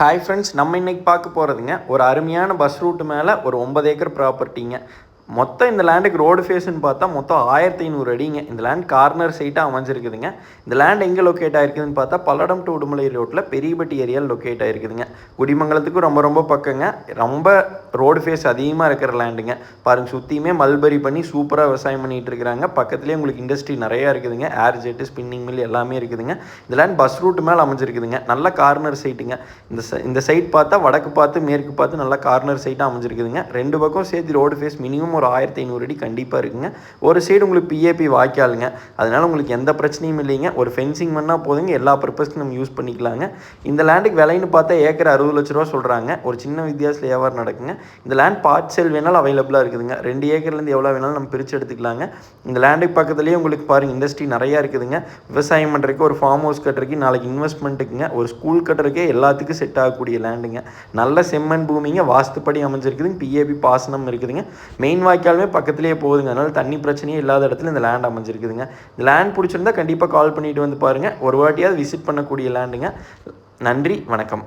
Hi friends, நம்ம இன்றைக்கி பார்க்க போகிறதுங்க ஒரு அருமையான பஸ் ரூட்டு மேலே ஒரு 9 ஏக்கர் ப்ராப்பர்ட்டிங்க. மொத்தம் இந்த லேண்டுக்கு ரோடு ஃபேஸ்ன்னு பார்த்தா மொத்தம் 1500 அடிங்க. இந்த லேண்ட் கார்னர் சைட்டாக அமைஞ்சிருக்குதுங்க. இந்த லேண்ட் எங்கே லொக்கேட் ஆகிருக்குதுன்னு பார்த்தா பல்லடம் டு உடுமலை ரோட்டில் பெரியபட்டி ஏரியாவில் லொக்கேட் ஆகிருக்குதுங்க. குடிமங்கலத்துக்கும் ரொம்ப ரொம்ப பக்கங்க. ரொம்ப ரோடு ஃபேஸ் அதிகமாக இருக்கிற லேண்டுங்க. பாருங்கள், சுற்றியுமே மல்பரி பண்ணி சூப்பராக விவசாயம் பண்ணிகிட்டு இருக்கிறாங்க. பக்கத்துலேயே உங்களுக்கு இண்டஸ்ட்ரி நிறையா இருக்குதுங்க. ஏர் ஜெட்டு, ஸ்பின்னிங் மில் எல்லாமே இருக்குதுங்க. இந்த லேண்ட் பஸ் ரூட்டு மேலே அமைஞ்சிருக்குதுங்க. நல்ல கார்னர் சைட்டுங்க. இந்த சைட் பார்த்தா வடக்கு பார்த்து மேற்கு பார்த்து நல்லா கார்னர் சைட்டாக அமைஞ்சிருக்குதுங்க. ரெண்டு பக்கம் சேர்த்து ரோடு ஃபேஸ் மினிமம் ஒரு 1500 அடி கண்டிப்பாக இருக்குங்க. ஒரு சைடு உங்களுக்கு பிஏபி வாய்க்காலுங்க. அதனால் உங்களுக்கு எந்த பிரச்சனையும் இல்லைங்க. ஒரு ஃபென்சிங் பண்ணால் போதுங்க, எல்லா பர்பஸ்க்கும் நம்ம யூஸ் பண்ணிக்கலாங்க. இந்த லேண்டுக்கு விலைன்னு பார்த்தா ஏக்கர் 60 லட்ச ரூபா சொல்கிறாங்க. ஒரு சின்ன வித்தியாசத்தில் வியாபாரம் நடக்குங்க. இந்த லேண்ட் பார்ட் சேல் வேணாலும் அவைலபிளாக இருக்குதுங்க. 2 ஏக்கர்லேருந்து எவ்வளோ வேணாலும் நம்ம பிரித்து எடுத்துக்கலாங்க. இந்த லேண்டுக்கு பக்கத்துலேயே உங்களுக்கு பாருங்கள் இண்டஸ்ட்ரி நிறையா இருக்குதுங்க. விவசாயம் பண்ணுறதுக்கு, ஒரு ஃபார்ம் ஹவுஸ் கட்டுறதுக்கு, நாளைக்கு இன்வெஸ்ட்மெண்ட்டுக்குங்க, ஒரு ஸ்கூல் கட்டுறதுக்கே எல்லாத்துக்கும் செட் ஆகக்கூடிய லேண்டுங்க. நல்ல செம்மண் பூமிங்க, வாஸ்துப்படி அமைஞ்சிருக்குதுங்க. பிஏபி பாசனம் இருக்குதுங்க. மெயின் வாய்க்காலுமே பக்கத்துலேயே போகுதுங்க. அதனால் தண்ணி பிரச்சனையே இல்லாத இடத்துல இந்த லேண்ட் அமைஞ்சிருக்குதுங்க. இந்த லேண்ட் பிடிச்சிருந்தா கண்டிப்பாக கால் பண்ணிட்டு வந்து பாருங்கள். ஒரு வாட்டியாவது விசிட் பண்ணக்கூடிய லேண்டுங்க. நன்றி, வணக்கம்.